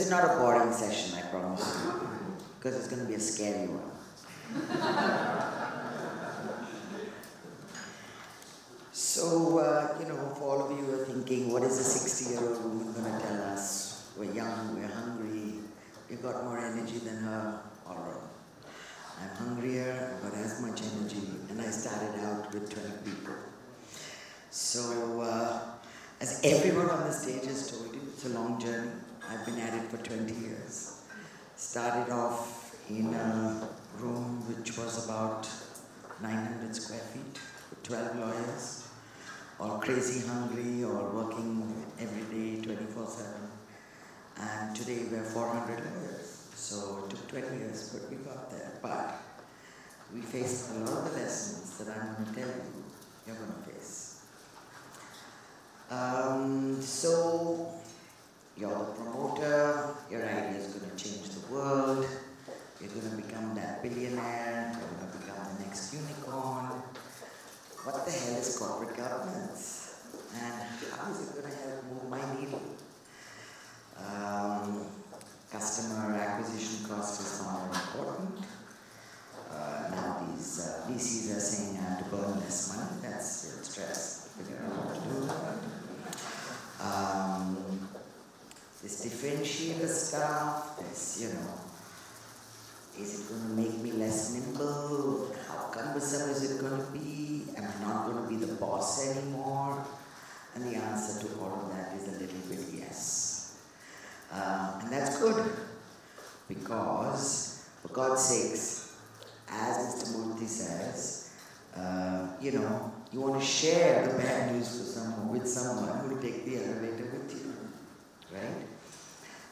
is not a boring session, I promise you, because it's going to be a scary one. So, for all of you who are thinking, what is a 60-year-old woman going to tell us? We're young, we're hungry, we've got more energy than her. All right. I'm hungrier, I've got as much energy, and I started out with 12 people. So, as everyone on the stage has told you, it's a long journey. I've been at it for 20 years. Started off in a room which was about 900 square feet with 12 lawyers, all crazy hungry, all working every day, 24/7. And today we're 400 lawyers. So it took 20 years, but we got there. But we faced a lot of the lessons that I'm going to tell you, you're going to face. So you're the promoter, your idea is going to change the world, you're going to become that billionaire, you're going to become the next unicorn. What the hell is corporate governance? And how is it going to help move my needle? Customer acquisition cost is far more important. Now these VCs are saying I have to burn less money. That's stress. Figure out what to do about it. This differentiator stuff, this, is it going to make me less nimble? How cumbersome is it going to be? Am I not going to be the boss anymore? And the answer to all of that is a little bit yes. And that's good, because, for God's sakes, as Mr. Murthy says, you want to share the bad news with someone who will take the elevator with you, right?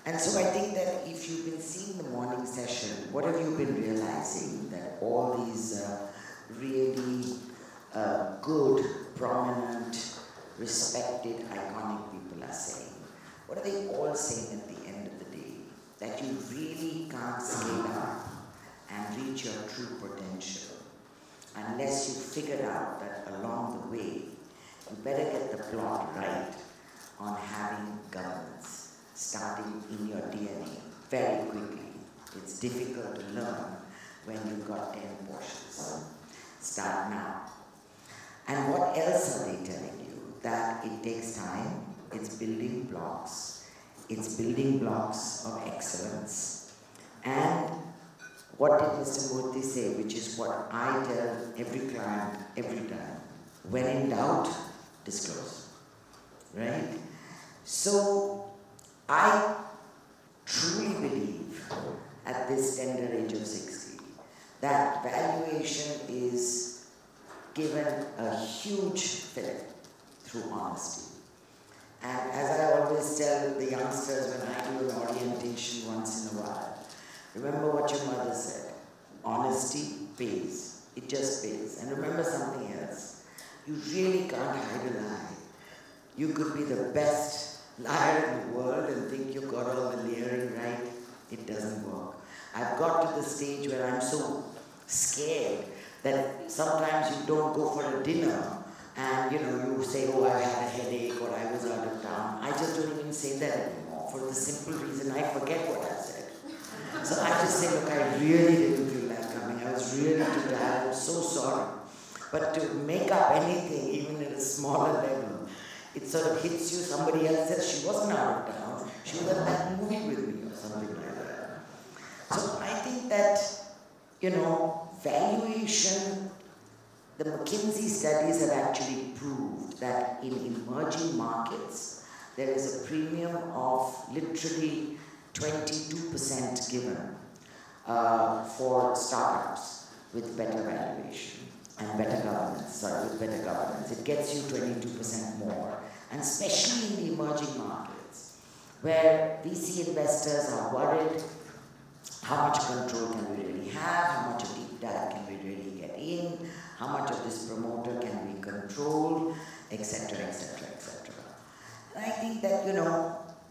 And so I think that if you've been seeing the morning session, what have you been realizing? That all these really good, prominent, respected, iconic people are saying. What are they all saying at the end of the day? That you really can't scale up and reach your true potential unless you figure out that along the way, you better get the plot right on having governance, starting in your DNA very quickly. It's difficult to learn when you've got 10 portions. Start now. And what else are they telling you? That it takes time. It's building blocks. It's building blocks of excellence. And what did Mr. Murthy say, which is what I tell every client every time? When in doubt, disclose. Right? So I truly believe at this tender age of 60 that valuation is given a huge fillip through honesty. And as I always tell the youngsters when I do an orientation once in a while, remember what your mother said. Honesty pays. It just pays. And remember something else. You really can't hide a lie. You could be the best liar in the world and think you've got all the layering right. It doesn't work. I've got to the stage where I'm so scared that sometimes you don't go for a dinner and you say, oh, I had a headache or I was out of town. I just don't even say that anymore for the simple reason I forget what I said. So I just say, look, I really didn't feel like coming. I was really too tired. I'm so sorry. But to make up anything, even at a smaller level, it sort of hits you. Somebody else says she wasn't out of town. She was at that movie with me or something like that. So I think that, valuation, the McKinsey studies have actually proved that in emerging markets, there is a premium of literally 22% given for startups with better valuation and better governance, with better governance. It gets you 22% more, and especially in the emerging markets, where VC investors are worried, how much control can we really have, how much of deep dive can we really get in, how much of this promoter can we control, etc., etc., etc. And I think that,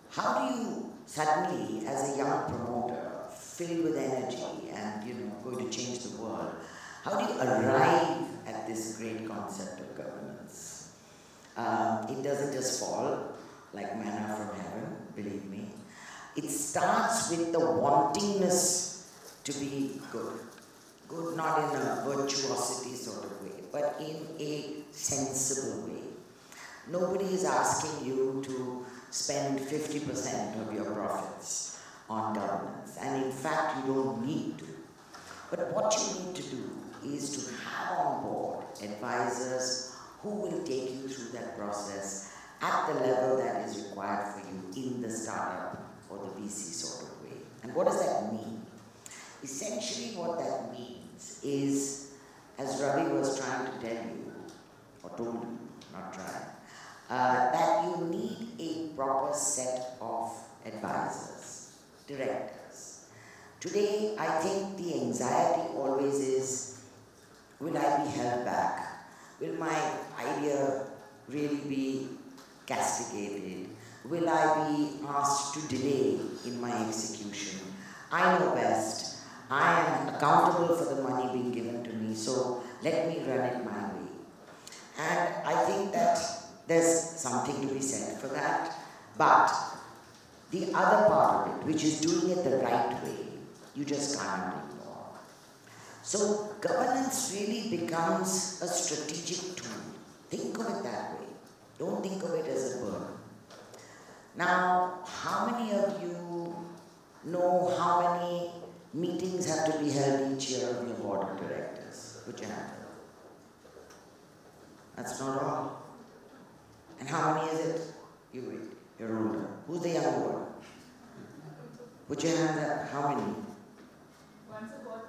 how do you suddenly, as a young promoter, filled with energy and, going to change the world, how do you arrive at this great concept of governance? It doesn't just fall like manna from heaven, believe me. It starts with the wantingness to be good. Good not in a virtuosity sort of way, but in a sensible way. Nobody is asking you to spend 50% of your profits on governance, and in fact you don't need to. But what you need to do is to have on board advisors who will take you through that process at the level that is required for you in the startup or the VC sort of way. And what does that mean? Essentially what that means is, as Ravi was trying to tell you, or told you, not trying, that you need a proper set of advisors, directors. Today, I think the anxiety always is, will I be held back? Will my idea really be castigated? Will I be asked to delay in my execution? I know best. I am accountable for the money being given to me, so let me run it my way. And I think that there's something to be said for that, but the other part of it, which is doing it the right way, you just cannot ignore. So governance really becomes a strategic tool. Think of it that way. Don't think of it as a burden. Now, how many of you know how many meetings have to be held each year of your board of directors? Put your hand up. That's not all. And how many is it? You wait. You're older. Who's the younger one? Put your hand up. How many? Once a quarter.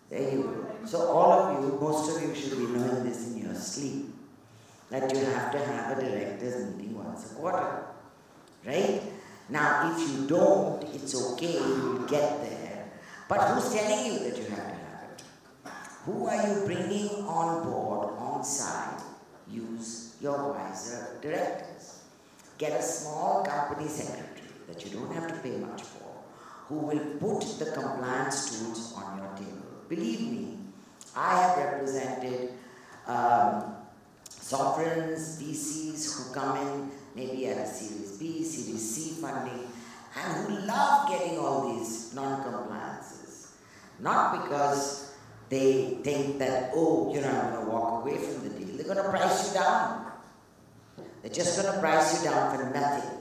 There you go. So all of you, most of you should be knowing this in your sleep, that you have to have a directors meeting once a quarter. Right? Now, if you don't, it's okay, you'll get there. But who's telling you that you have to have it? Who are you bringing on board, on side? Use your wiser directors. Get a small company secretary that you don't have to pay much for, who will put the compliance tools on your table. Believe me, I have represented sovereigns, VCs who come in maybe at a Series B, Series C funding, and who love getting all these non-compliances. Not because they think that, oh, I'm going to walk away from the deal. They're going to price you down. They're just going to price you down for nothing.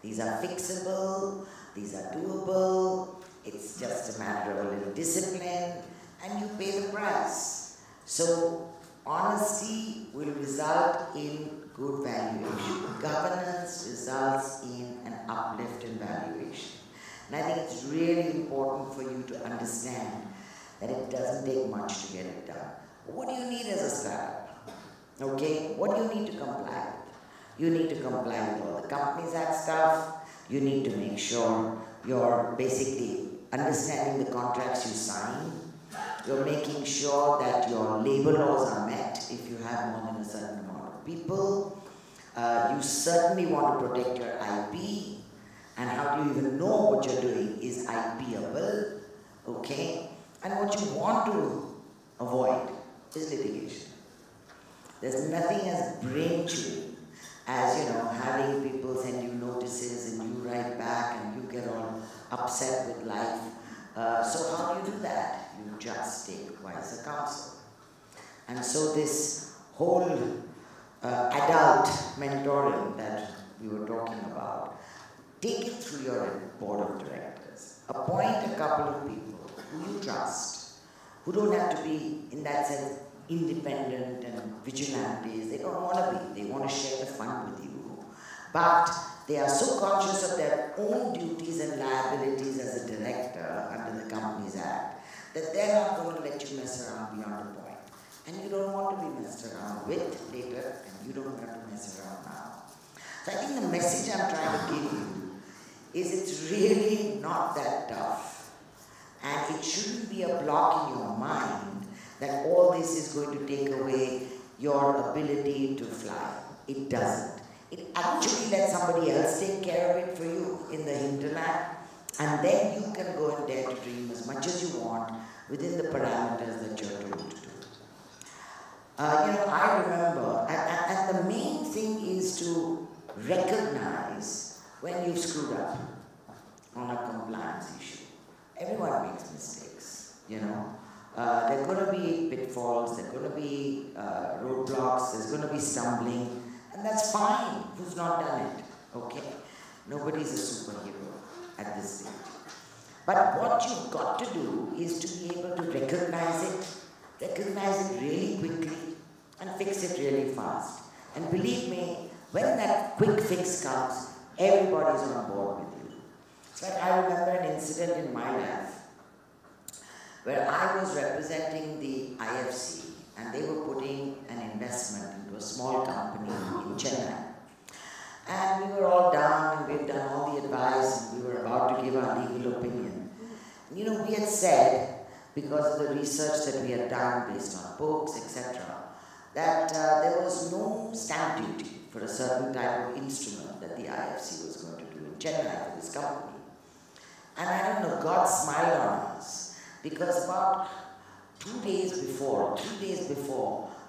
These are fixable, these are doable, it's just a matter of a little discipline, and you pay the price. So, honesty will result in good valuation. Governance results in an uplift in valuation. And I think it's really important for you to understand that it doesn't take much to get it done. What do you need as a startup? Okay? What do you need to comply with? You need to comply with all the Companies Act stuff. You need to make sure you're basically understanding the contracts you sign. You're making sure that your labor laws are met if you have more than a certain amount of people. You certainly want to protect your IP. And how do you even know what you're doing is IPable? Okay? And what you want to avoid is litigation. There's nothing as brain-chilling as, having people send you notices and you write back and you get all upset with life. So how do you do that? You just take wiser counsel. And so this whole adult mentoring that we were talking about, take it through your board of directors. Appoint a couple of people who you trust, who don't have to be, in that sense, independent and vigilantes. They don't want to be. They want to share the fun with you. But they are so conscious of their own duties and liabilities as a director under the Companies Act that they're not going to let you mess around beyond a point. And you don't want to be messed around with later, and you don't want to mess around now. So I think the message I'm trying to give you is it's really not that tough. And it shouldn't be a block in your mind that all this is going to take away your ability to fly. It doesn't. It actually lets somebody else take care of it for you in the hinterland, and then you can go and dare to dream as much as you want within the parameters that you're told to do. I remember, and the main thing is to recognize when you've screwed up Everyone makes mistakes, you know. There are going to be pitfalls, there are going to be roadblocks, there's going to be stumbling, and that's fine. Who's not done it? Okay? Nobody's a superhero at this stage. But what you've got to do is to be able to recognize it really quickly, and fix it really fast. And believe me, when that quick fix comes, everybody's on board with you. It's like I remember an incident in my life where I was representing the IFC and they were putting an investment into a small company in Chennai. And we were all done and we'd done all the advice and we were about to give our legal opinion. And, you know, we had said, because of the research that we had done based on books, etc., that there was no stamp duty for a certain type of instrument that the IFC was going to do in Chennai for this company. And I don't know, God smiled on us, because about 3 days before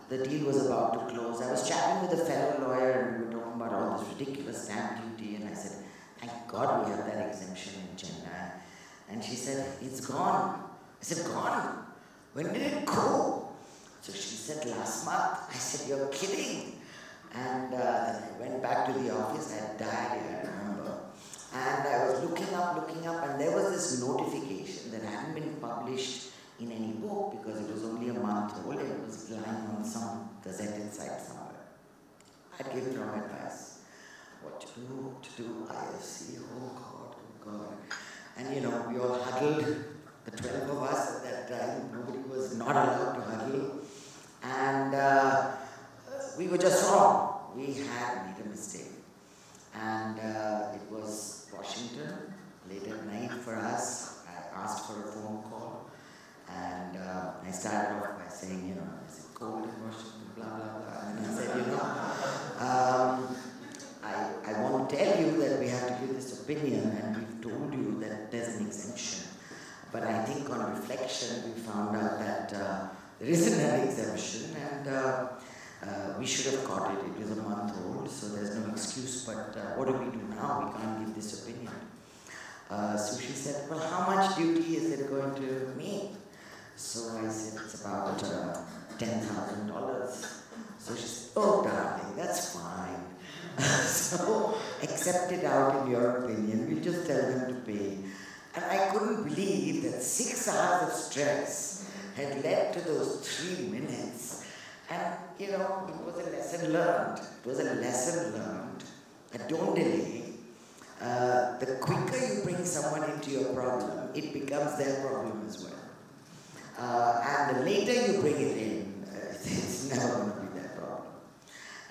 the deal was about to close, I was chatting with a fellow lawyer and we were talking about all this ridiculous stamp duty, and I said, thank God we have that exemption in Chennai. And she said, it's gone. I said, gone? When did it go? So she said, last month. I said, you're kidding. And then I went back to the office, I had died, I remember. And I was looking up, and there was this notification that hadn't been published in any book because it was only a month old. It was lying on some gazetted site somewhere. I'd given her advice. What to do, IFC, oh God. And you know, we all huddled, the 12 of us at that time. Nobody was not allowed to huddle. And we were just wrong. We had made a mistake. And it was Washington, late at night for us. I asked for a phone call. And I started off by saying, you know, is it cold in Washington, blah, blah, blah. And I said, you know, I want to tell you that we have to give this opinion, and we've told you that there's an exemption. But I think on reflection, we found out that there isn't an exemption, and we should have caught it. It was a month old, so there's no excuse. But what do we do now? We can't give this opinion. So she said, well, how much duty is it going to make? So I said, it's about $10,000. So she said, oh, darling, that's fine. So accept it out in your opinion. We'll just tell them to pay. And I couldn't believe that 6 hours of stress had led to those 3 minutes. And, you know, it was a lesson learned. It was a lesson learned that don't delay. The quicker you bring someone into your problem, it becomes their problem as well. And the later you bring it in, it's never going to be their problem.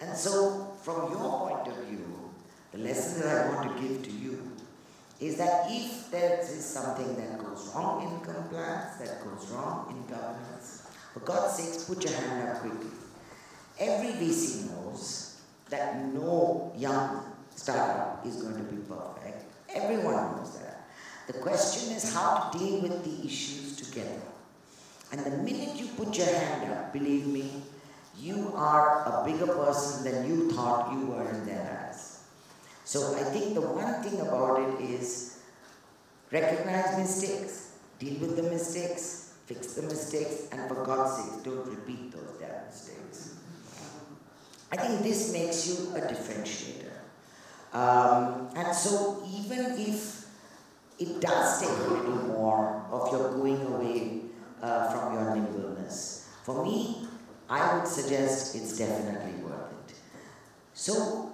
And so, from your point of view, the lesson that I want to give to you is that if there is something that goes wrong in compliance, that goes wrong in governance, for God's sakes, put your hand up quickly. Every VC knows that no young startup is going to be perfect. Everyone knows that. The question is how to deal with the issues together. And the minute you put your hand up, believe me, you are a bigger person than you thought you were in their eyes. So I think the one thing about it is recognize mistakes, deal with the mistakes, fix the mistakes, and for God's sake, don't repeat those damn mistakes. I think this makes you a differentiator. And so even if it does take a little more of your going away from your nimbleness, for me, I would suggest it's definitely worth it. So,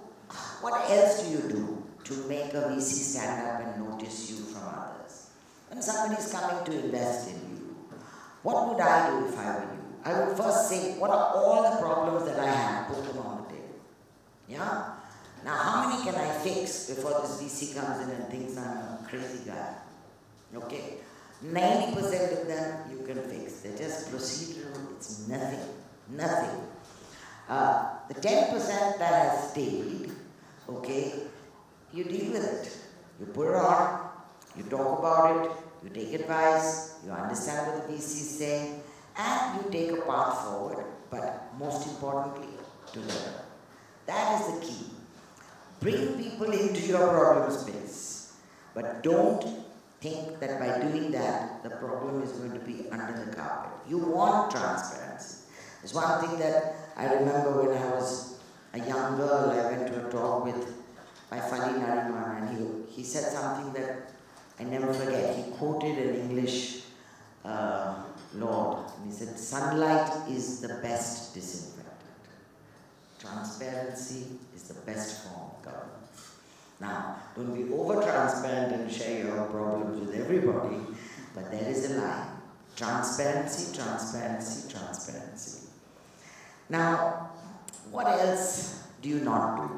what else do you do to make a VC stand up and notice you from others? When somebody's coming to invest in you, what would I do if I were you? I would first say, what are all the problems that I have? Put them on the table. Yeah? Now, how many can I fix before this VC comes in and thinks I'm a crazy guy? Okay? 90% of them you can fix. They're just procedural. It's nothing. Nothing. The 10% that has stayed, okay, you deal with it. You put it on, you talk about it, you take advice, you understand what the VC is saying, and you take a path forward, but most importantly, together. That is the key. Bring people into your problem space, but don't think that by doing that, the problem is going to be under the carpet. You want transparency. There's one thing that I remember when I was a young girl, I went to a talk with my Fali Nariman, and he said something that I never forget. He quoted an English lord, and he said, sunlight is the best disinfectant. Transparency is the best form of governance. Now, don't be over-transparent and share your problems with everybody, but there is a line. Transparency, transparency, transparency. Now, what else do you not do?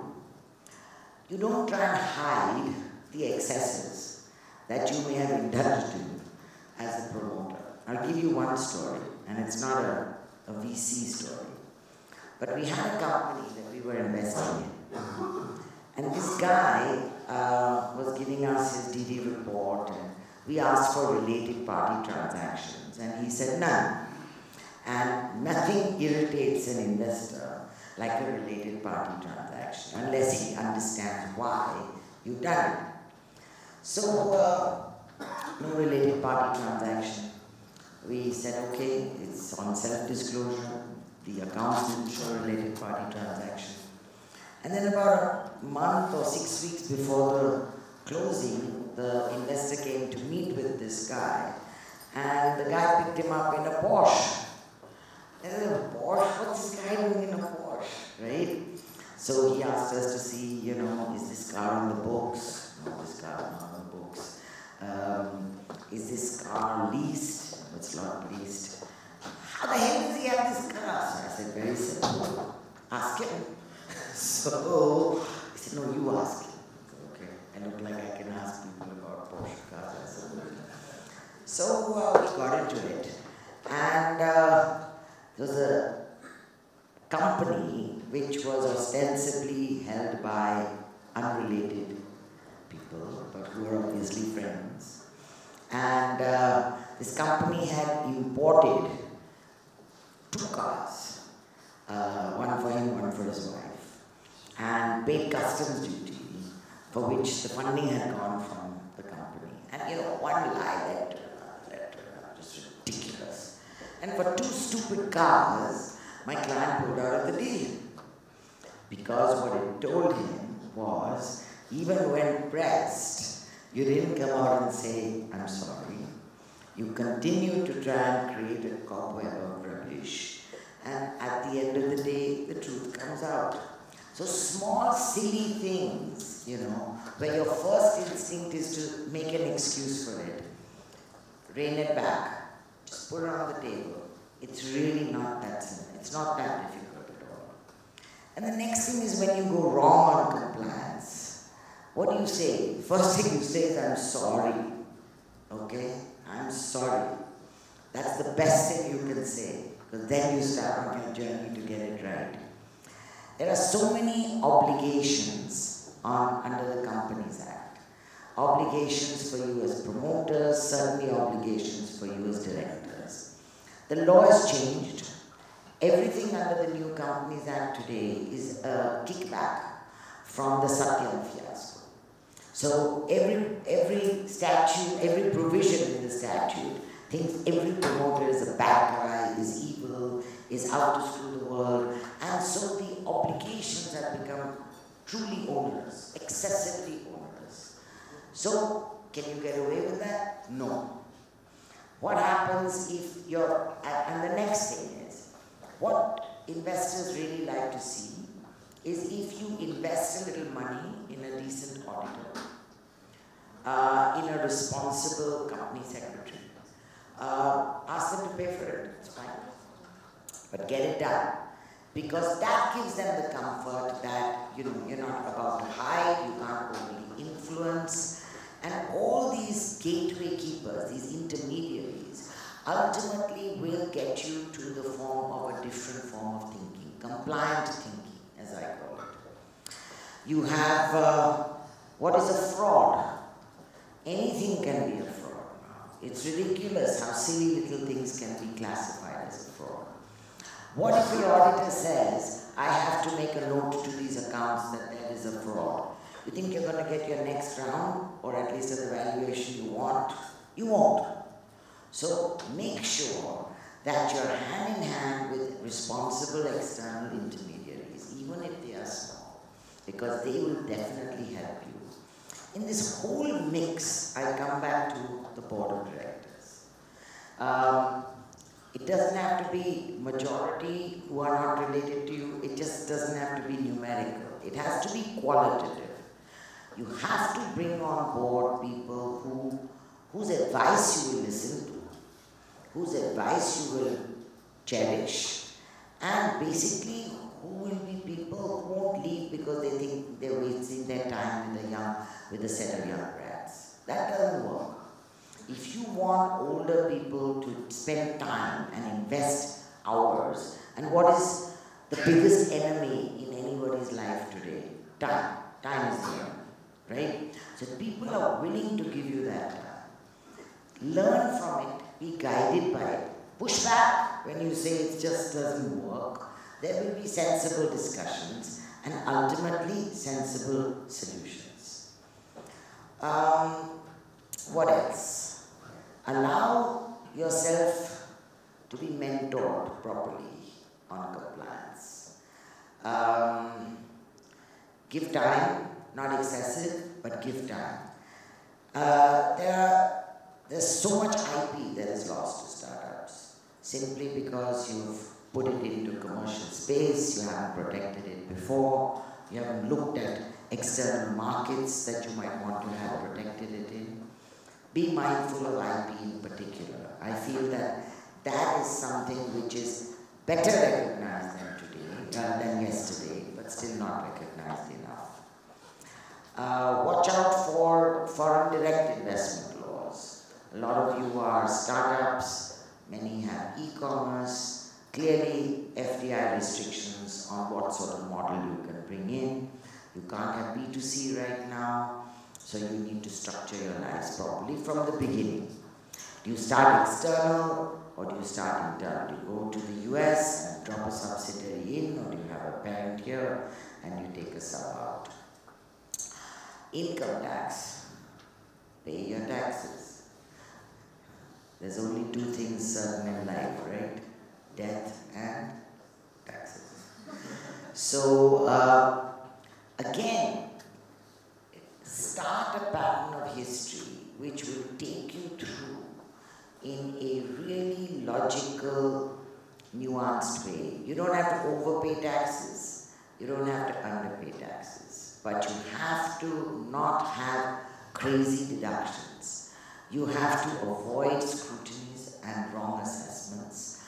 You don't try and hide the excesses that you may have indulged in as a promoter. I'll give you one story, and it's not a VC story. But we had a company that we were investing in. And this guy was giving us his DD report, and we asked for related party transactions, and he said none. And nothing irritates an investor like a related party transaction, unless he understands why you've done it. So, no related party transaction. We said, okay, it's on self-disclosure. The accounts didn't show related party transaction. And then about a month or 6 weeks before the closing, the investor came to meet with this guy, and the guy picked him up in a Porsche. And then a Porsche? What's this guy doing in a Porsche, right? So he asked us to see, is this car on the books? No, this car is not on the books. Is this car leased? No, it's not leased. How the hell does he have this car? So I said, very simple. Ask him. So he said, no, you ask him. Okay. I look like I can ask people about Porsche cars. So we got into it. And there was a company which was ostensibly held by unrelated people, but who were obviously friends. And this company had imported 2 cars, one for him, one for his wife, and paid customs duty, for which the funding had gone from the company. And one lie led to another, just ridiculous. And for 2 stupid cars, my client pulled out of the deal. Because what it told him was, even when pressed, you didn't come out and say, I'm sorry. You continue to try and create a cobweb of rubbish. And at the end of the day, the truth comes out. So small, silly things, where your first instinct is to make an excuse for it. Rein it back. Just put it on the table. It's really not that simple. It's not that difficult at all. And the next thing is when you go wrong on compliance. What do you say? First thing you say is, I'm sorry. Okay? I'm sorry. That's the best thing you can say. Because then you start on your journey to get it right. There are so many obligations under the Companies Act. Obligations for you as promoters, certainly obligations for you as directors. The law has changed. Everything under the new Companies Act today is a kickback from the Satyam fiasco. So every statute, every provision in the statute thinks every promoter is a bad guy, is evil, is out to screw the world, and so the obligations have become truly onerous, excessively onerous. So, can you get away with that? No. What happens if you're, and the next thing is, what investors really like to see is if you invest a little money in a decent auditor, in a responsible company secretary, ask them to pay for it, it's fine. But get it done. Because that gives them the comfort that, you're not about to hide, you can't overly influence. And all these gateway keepers, these intermediaries, ultimately will get you to the form of a different form of thinking, compliant thinking, as I call it. You have, what is a fraud? Anything can be a fraud. It's ridiculous how silly little things can be classified as a fraud. What if the auditor says, I have to make a note to these accounts that there is a fraud? You think you're going to get your next round, or at least at the valuation you want? You won't. So make sure that you're hand in hand with responsible external intermediaries, even if they are small, because they will definitely help you. In this whole mix, I come back to the board of directors. It doesn't have to be majority who are not related to you. It just doesn't have to be numerical. It has to be qualitative. You have to bring on board people whose advice you will listen to, whose advice you will cherish, and basically who will be people who won't leave because they think they're wasting their time with a set of young grads. That doesn't work. If you want older people to spend time and invest hours, and what is the biggest enemy in anybody's life today? Time. Time is the enemy, right? So people are willing to give you that time. Learn from it, be guided by it. Push back when you say it just doesn't work. There will be sensible discussions and ultimately sensible solutions. What else? Allow yourself to be mentored properly on compliance. Give time, not excessive, but give time. There's so much IP that is lost to startups simply because you've put it into commercial space, you haven't protected it before, you haven't looked at external markets that you might want to have protected it in. Be mindful of IP in particular. I feel that that is something which is better recognized than yesterday, but still not recognized enough. Watch out for foreign direct investment laws. A lot of you are startups, many have e-commerce, clearly FDI restrictions on what sort of model you can bring in. You can't have B2C right now, so you need to structure your lives properly from the beginning. Do you start external or do you start internal? Do you go to the US and drop a subsidiary in, or do you have a parent here and you take a sub out? Income tax. Pay your taxes. There's only two things certain in life, right? Death and taxes. So, again, start a pattern of history which will take you through in a really logical, nuanced way. You don't have to overpay taxes. You don't have to underpay taxes. But you have to not have crazy deductions. You have to avoid scrutinies and wrong assessments.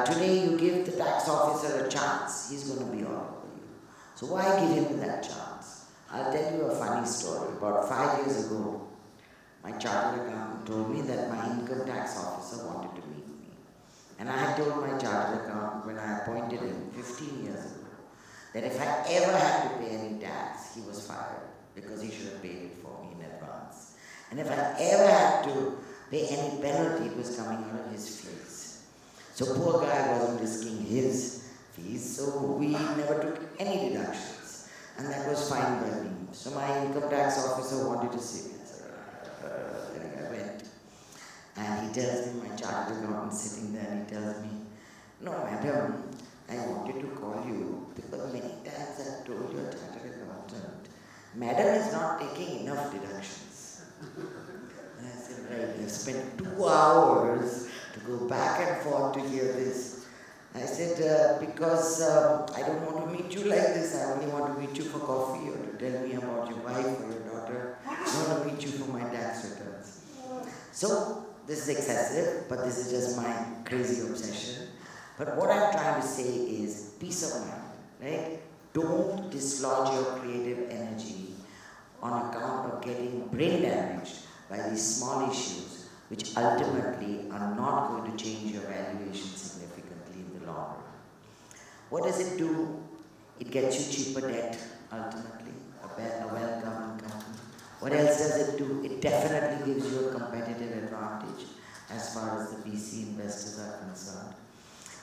Today you give the tax officer a chance. He's going to be all over you. So why give him that chance? I'll tell you a funny story. About 5 years ago, my chartered accountant told me that my income tax officer wanted to meet me. And I had told my chartered accountant when I appointed him 15 years ago that if I ever had to pay any tax, he was fired because he should have paid it for me in advance. And if I ever had to pay any penalty, it was coming out of his fees. So poor guy wasn't risking his fees, so we never took any deductions. And that was fine by me. So my income tax officer wanted to see me. I went. And he tells me, my chartered accountant sitting there, and he tells me, no, madam, I wanted to call you because many times I've told your chartered accountant, madam is not taking enough deductions. And I said, right, I've spent 2 hours to go back and forth to hear this. I said, because I don't want to meet you like this. I only want to meet you for coffee or to tell me about your wife or your daughter. I want to meet you for my tax returns. So, this is excessive, but this is just my crazy obsession. But what I'm trying to say is peace of mind, right? Don't dislodge your creative energy on account of getting brain damaged by these small issues, which ultimately are not going to change your valuation significantly in the long run. What does it do? It gets you cheaper debt, ultimately, a well-governed company. What else does it do? It definitely gives you a competitive advantage as far as the VC investors are concerned.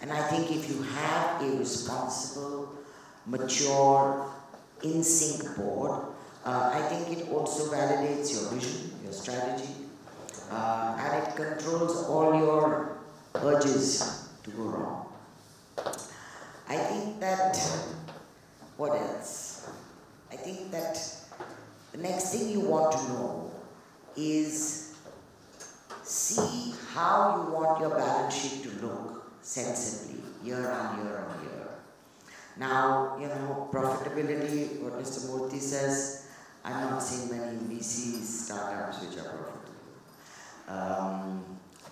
And I think if you have a responsible, mature, in-sync board, I think it also validates your vision, your strategy, and it controls all your urges to go wrong. I think that, what else? I think that the next thing you want to know is see how you want your balance sheet to look sensibly, year on year on year. Now, profitability, what Mr. Murthy says, I've not seen many VC startups which are profitable.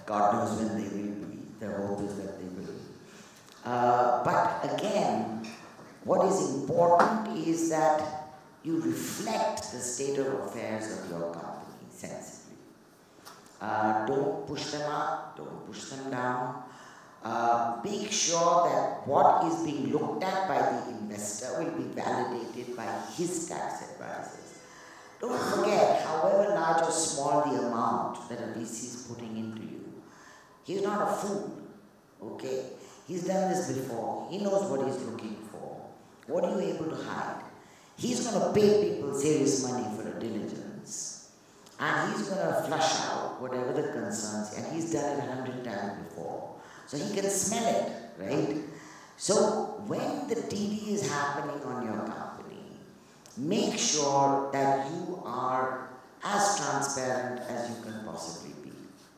God knows when they will be. The hope is that they will. But again, what is important is that you reflect the state of affairs of your company sensibly. Don't push them up, don't push them down. Make sure that what is being looked at by the investor will be validated by his tax advisors. Don't forget, however large or small the amount that a VC is putting into you, he's not a fool, okay? He's done this before. He knows what he's looking for. What are you able to hide? He's going to pay people serious money for a diligence, and he's going to flush out whatever the concerns, and he's done it 100 times before. So he can smell it, right? So when the DD is happening on your company, make sure that you are as transparent as you can possibly be.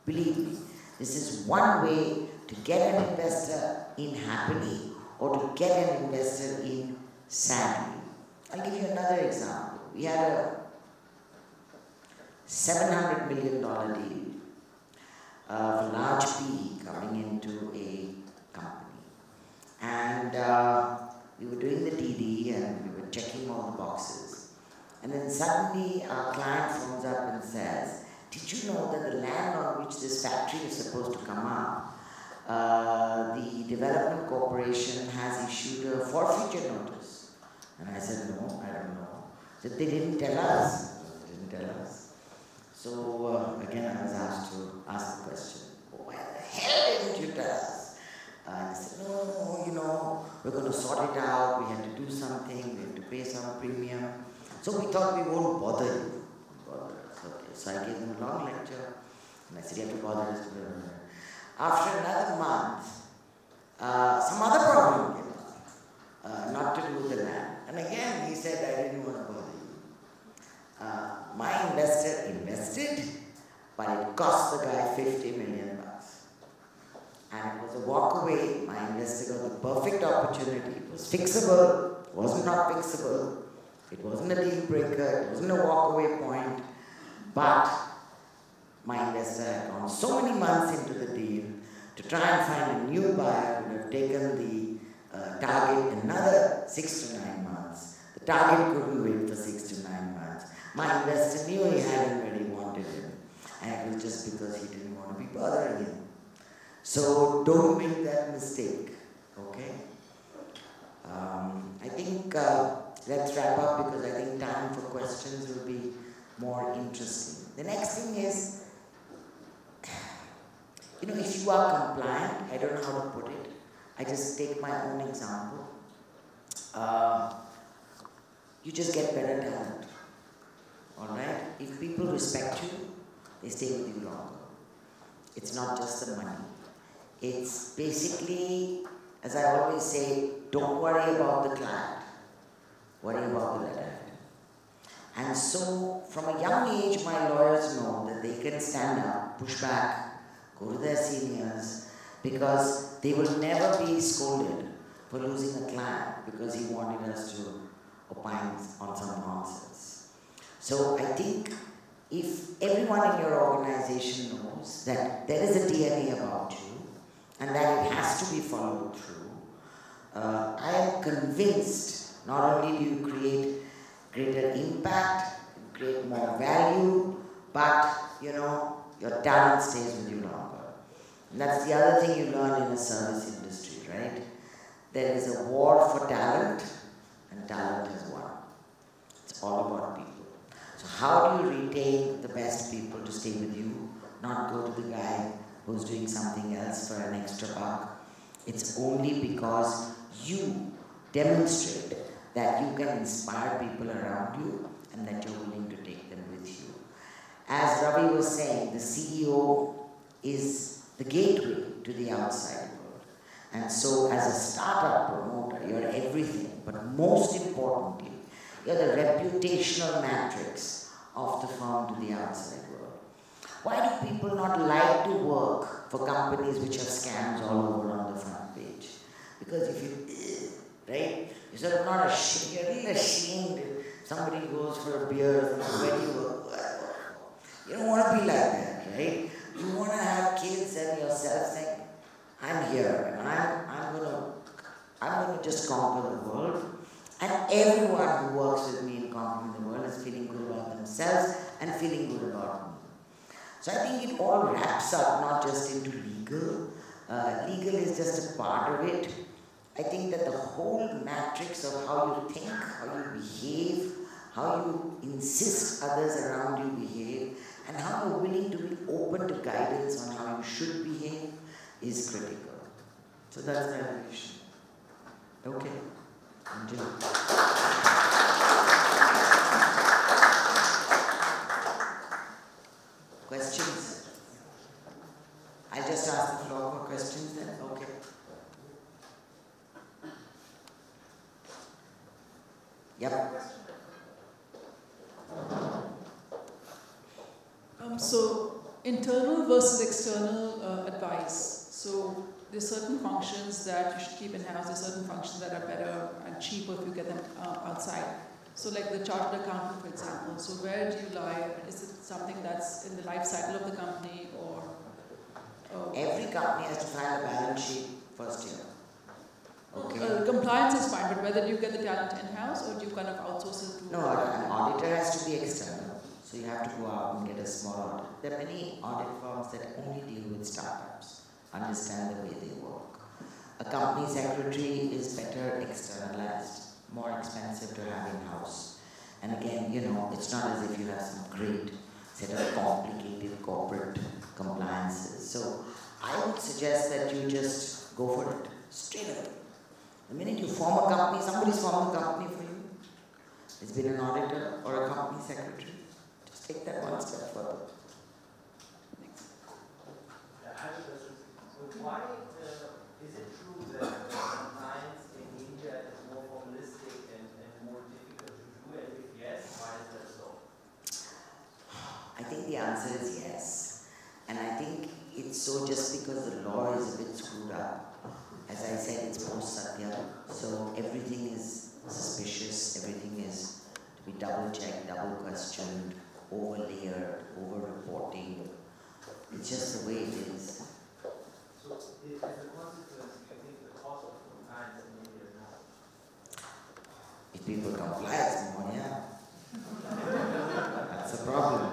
Believe me, this is one way to get an investor in happily or to get an investor in sadly. I'll give you another example. We had a $700 million deal of large PE coming into a company. And we were doing the DD and we were checking all the boxes. And then suddenly our client phones up and says, did you know that the land on which this factory is supposed to come up, the Development Corporation has issued a forfeiture notice? And I said, no, I don't know. That they didn't tell us. They didn't tell us. So again, I was asked to ask the question, why the hell didn't you tell us? And I said, no, we're going to sort it out. We had to do something. We had to pay some premium. So we thought we won't bother you. Okay. So I gave them a long lecture. And I said, you have to bother us. After another month, some other problem came up. Not to do with the land. And again, he said, I didn't want to bother you. My investor invested, but it cost the guy $50 million. And it was a walk away. My investor got the perfect opportunity. It was fixable, it wasn't not fixable, it wasn't a deal breaker, it wasn't a walk away point, but my investor had gone so many months into the deal to try and find a new buyer who would have taken the target another 6 to 9 months. The target couldn't wait for 6 to 9 months. My investor knew he hadn't really wanted him, and it was just because he didn't want to be bothering him. So don't make that mistake, okay? I think let's wrap up because I think time for questions will be more interesting. The next thing is, if you are compliant, I don't know how to put it. I just take my own example. You just get better talent. All right? If people respect you, they stay with you longer. It's not just the money. It's basically, as I always say, don't worry about the client. Worry about the letterhead. And so, from a young age, my lawyers know that they can stand up, push back, go to their seniors, because they will never be scolded for losing a client because he wanted us to opine on some nonsense. So I think if everyone in your organization knows that there is a DNA about you and that it has to be followed through, I am convinced not only do you create greater impact, create more value, but your talent stays with you longer. And that's the other thing you learn in the service industry, right? There is a war for talent, and talent has won. It's all about people. So how do you retain the best people to stay with you, not go to the guy who's doing something else for an extra buck? It's only because you demonstrate that you can inspire people around you and that you're willing to take them with you. As Ravi was saying, the CEO is the gateway to the outside world. And so as a startup promoter, you're everything, but most importantly, you're the reputational matrix of the firm to the outside world. Why do people not like to work for companies which have scams all over on the front page? Because if you, right, you're sort of not ashamed, you're really ashamed if somebody goes for a beer and where do you work? You don't want to be like that, right? You want to have kids and yourself saying, I'm here and I'm gonna just conquer the world. And everyone who works with me in conquering the world is feeling good about themselves and feeling good about me. So I think it all wraps up not just into legal. Legal is just a part of it. I think that the whole matrix of how you think, how you behave, how you insist others around you behave, and how you're willing to be open to guidance on how you should behave is critical. So that's my valuation. Okay. Enjoy. Questions? I just asked the floor for questions then? Okay. Yep. So, internal versus external advice. So, there's certain functions that you should keep in-house, there's certain functions that are better and cheaper if you get them outside. So like the chartered accountant, for example. So where do you lie? Is it something that's in the life cycle of the company or? Every company has to file a balance sheet first year. Okay. Compliance is fine, but whether you get the talent in-house or do you kind of outsource it to? No, an auditor has to be external. So you have to go out and get a small audit. There are many audit firms that only deal with startups, understand the way they work. A company secretary is better externalized, more expensive to have in-house. And again, you know, it's not as if you have some great set of complicated corporate compliances. So I would suggest that you just go for it straight away. The minute you form a company, somebody's formed a company for you. It's been an auditor or a company secretary. Just take that one step further. Next. I have a question. So why is it true that compliance in India is more formalistic and more difficult to do? And if yes, why is that so? I think the answer is yes. And I think it's so just because the law is a bit screwed up. As I said, it's post-Satya, so everything is suspicious, everything is to be double-checked, double-questioned, over-layered, over-reporting. It's just the way it is. So, as a consequence, do you think the cost of compliance in India is more? If people comply, it's more, yeah. That's the problem.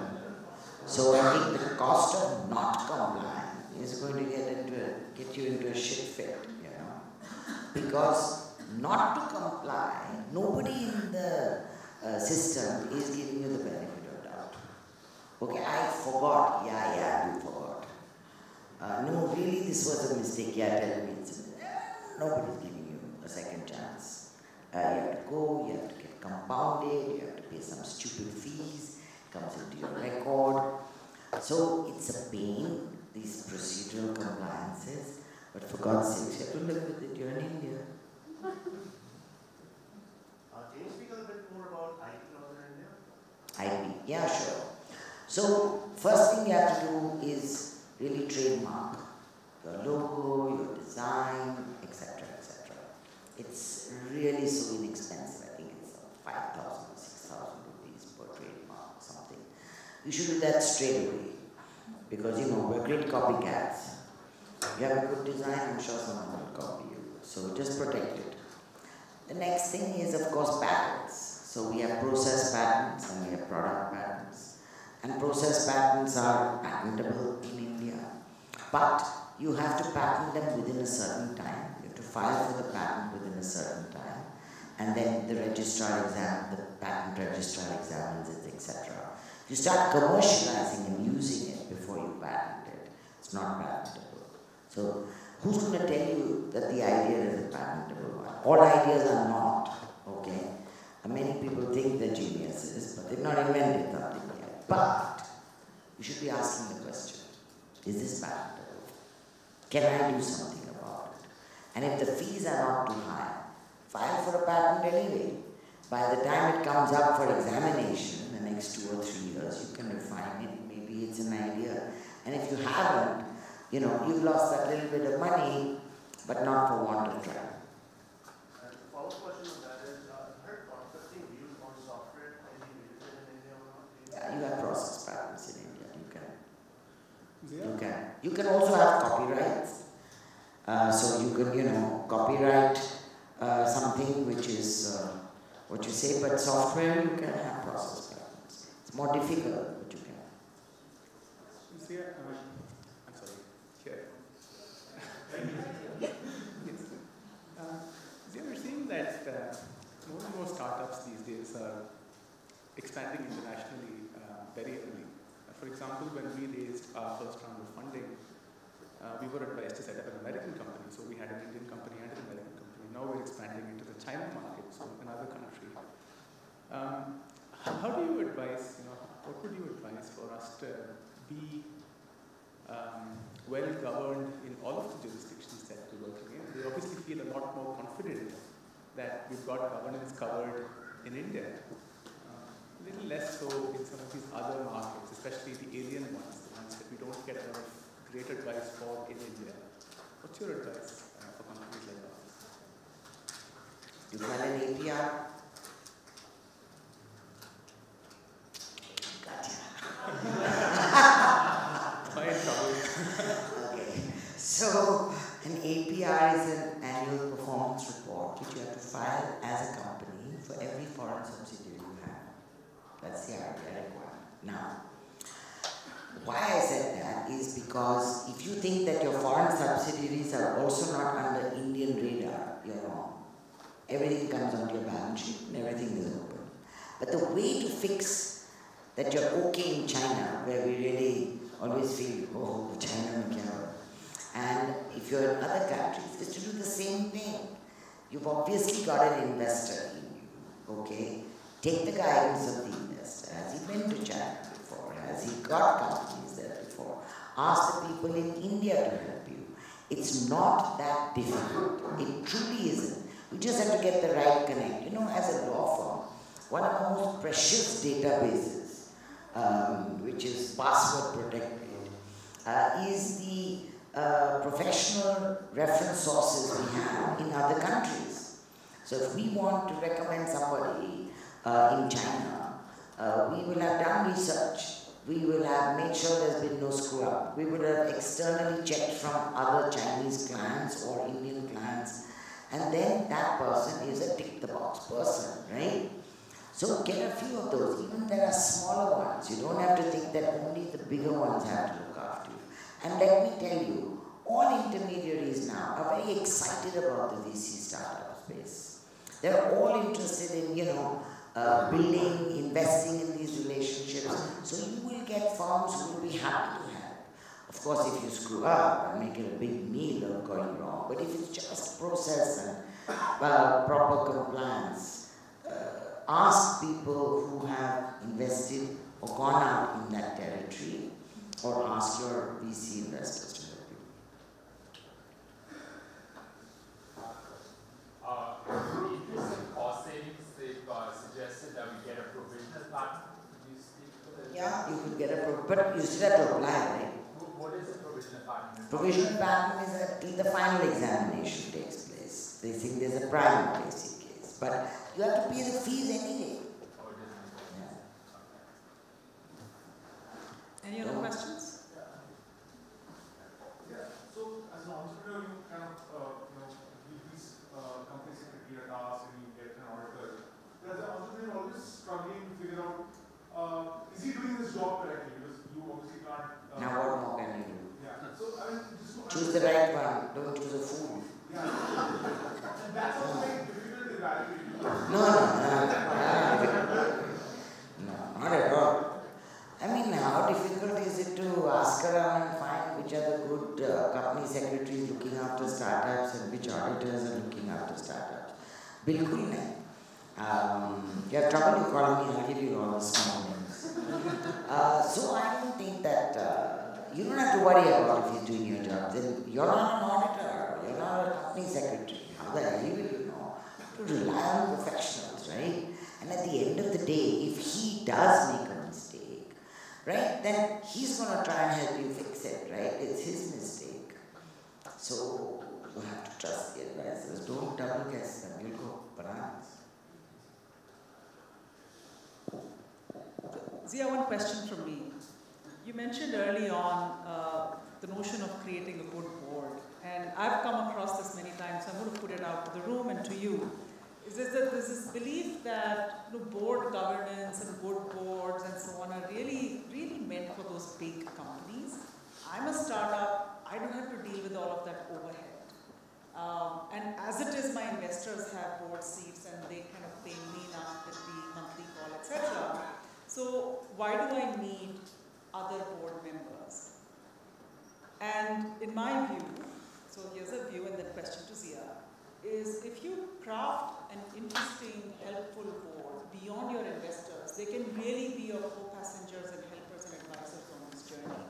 So I think the cost of not complying is going to get you into a shit fit, you know. Because not to comply, nobody in the system is giving you the benefit of doubt. Okay, I forgot. Yeah, you forgot. No, really, this was a mistake. Yeah, tell me. Nobody's giving you a second chance. You have to go, you have to get compounded, you have to pay some stupid fees, it comes into your record. So it's a pain, these procedural compliances, but for God's sake, you have to live with it. You're in India. Can you speak a little bit more about IP laws in India? IP, yeah, sure. So, first thing you have to do is really trademark your logo, your design, etc., etc. It's really so inexpensive. I think it's 5,000 or 6,000 rupees per trademark or something. You should do that straight away because, you know, we're great copycats. You have a good design, I'm sure someone will copy you. So just protect it. The next thing is, of course, patents. So we have process patents and we have product patents. And process patents are patentable in India. But you have to patent them within a certain time. You have to file for the patent within a certain time. And then the patent registrar examines it, etc. You start commercializing and using it before you patent it. It's not patentable. So who's going to tell you that the idea is a patentable one? All ideas are not, okay? many people think they're geniuses, but they've not invented something yet. But you should be asking the question, is this patentable? Can I do something about it? And if the fees are not too high, file for a patent anyway. By the time it comes up for examination in the next 2 or 3 years, you can refine it. Maybe it's an idea. And if you haven't, you know, you've lost that little bit of money, but not for want of trying. And the follow-up question on that is, I heard processing views on software. Any revision in India or not? Yeah, you have process patents in India. You can. Zia? You can. You can also have copyrights. So you can, you know, copyright something which is what you say, but software you can have process patents. It's more difficult, but you can. Zia, I'm sorry. Here. Yes. Zia, we're seeing that more and more startups these days are expanding internationally very early. For example, when we raised our first round of funding, we were advised to set up an American company. So we had an Indian company and an American company. Now we're expanding into the China market, so another country. How do you advise, what would you advise for us to be well governed in all of the jurisdictions that we're working in? We obviously feel a lot more confident that we've got governance covered in India. A little less so in some of these other markets, especially the alien ones, the ones that we don't get a lot of great advice for in India. What's your advice for companies like ours? You file an APR. Okay. So an APR is an annual performance report which you have to file as a company for every foreign subsidiary you have. That's the RBI requirement. Now, why I said that is because if you think that your foreign subsidiaries are also not under Indian radar, you're wrong. Everything comes onto your balance sheet and everything is open. But the way to fix that you're okay in China, where we really always feel, oh, China mein kya ho? And if you're in other countries, is to do the same thing. You've obviously got an investor in you, okay? Take the guidance of the investor. Has he been to China before? Has he got companies there before? Ask the people in India to help you. It's not that difficult. It truly isn't. You just have to get the right connect. You know, as a law firm, one of the most precious databases, which is password protected, is the professional reference sources we have in other countries. So if we want to recommend somebody in China, we will have done research. We will have made sure there's been no screw up. We would have externally checked from other Chinese clients or Indian clients, and then that person is a tick the box person, right? So get a few of those. Even there are smaller ones. You don't have to think that only the bigger ones have to look after you. And let me tell you, all intermediaries now are very excited about the VC startup space. They're all interested in, building, investing in these relationships. So you will get firms who will be happy to help. Of course, if you screw up and make it a big meal of going wrong, but if it's just process and proper compliance, ask people who have invested or gone out in that territory, or ask your VC investors to help you. In the interest of cost savings, they've suggested that we get a provisional patent. Could you speak to that? Yeah, you could get a but you still have to apply, right? What is a provisional patent? Provisional patent is till the final examination takes place. They think there's a prima facie case, but you have to pay the fees anyway. Or it isn't? Yeah. Any other questions? Yeah. So as an entrepreneur, you kind of, give these company secretary a task and you get an auditor. But as an entrepreneur, you're always struggling to figure out, is he doing this job correctly? Because you obviously can't. Now what more can you do? Yeah. So I mean, just to Choose the right one. Don't choose a fool. Yeah. And that's also very difficult to evaluate. No, not at all. I mean, how difficult is it to ask around and find which are the good company secretaries looking after startups and which auditors are looking after startups? Bilkul nahi. You you have trouble, you call me, I'll give you all the small names. So I don't think that, you don't have to worry about if you're doing your job. Then you're not an auditor, you're not a company secretary. How the hell will you know? To rely on professionals, right? And at the end of the day, if he does make a mistake, right, then he's going to try and help you fix it, right? It's his mistake. So you have to trust the advisors. Don't double guess them. You'll go bananas. Zia, one question from me. You mentioned early on the notion of creating a good board, and I've come across this many times, so I'm going to put it out to the room and to you. Is this that there's this belief that board governance and good boards and so on are really, really meant for those big companies? I'm a startup, I don't have to deal with all of that overhead. And as it is, my investors have board seats and they kind of pay me enough with the monthly call, etc. So why do I need other board members? And in my view, so here's a view and then question to Zia, is if you craft an interesting, helpful board beyond your investors, they can really be your co-passengers and helpers and advisors on this journey.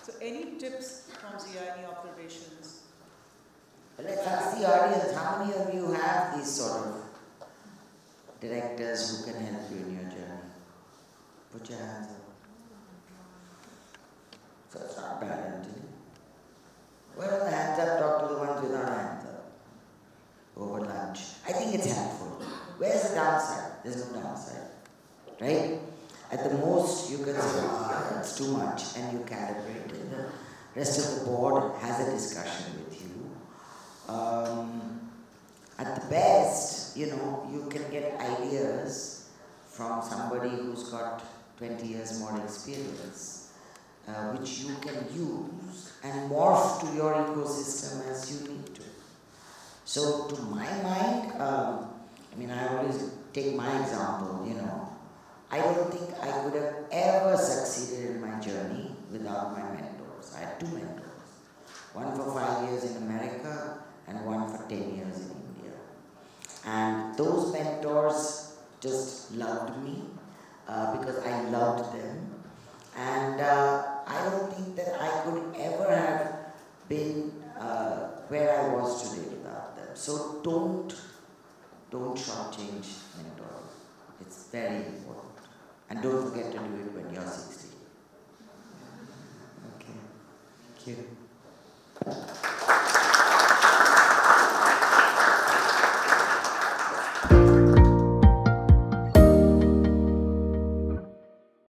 So any tips from Zia, any observations? Let's ask the audience, how many of you have these sort of directors who can help you in your journey? Put your hands up. So it's not bad, isn't it? Where are the hands up? Talk to the ones without hands up. Over lunch. I think it's helpful. Where's the downside? There's no downside. Right? At the most, you can say, that's too much, and you calibrate it. The rest of the board has a discussion with you. At the best, you can get ideas from somebody who's got 20 years more experience, which you can use and morph to your ecosystem as you need to. So to my mind, I always take my example, I don't think I could have ever succeeded in my journey without my mentors. I had two mentors, one for 5 years in America and one for 10 years in India. And those mentors just loved me because I loved them. And I don't think that I could ever have been where I was today without them. So don't shortchange mentors. It's very important. And don't forget to do it when you're 60. Okay. Thank you.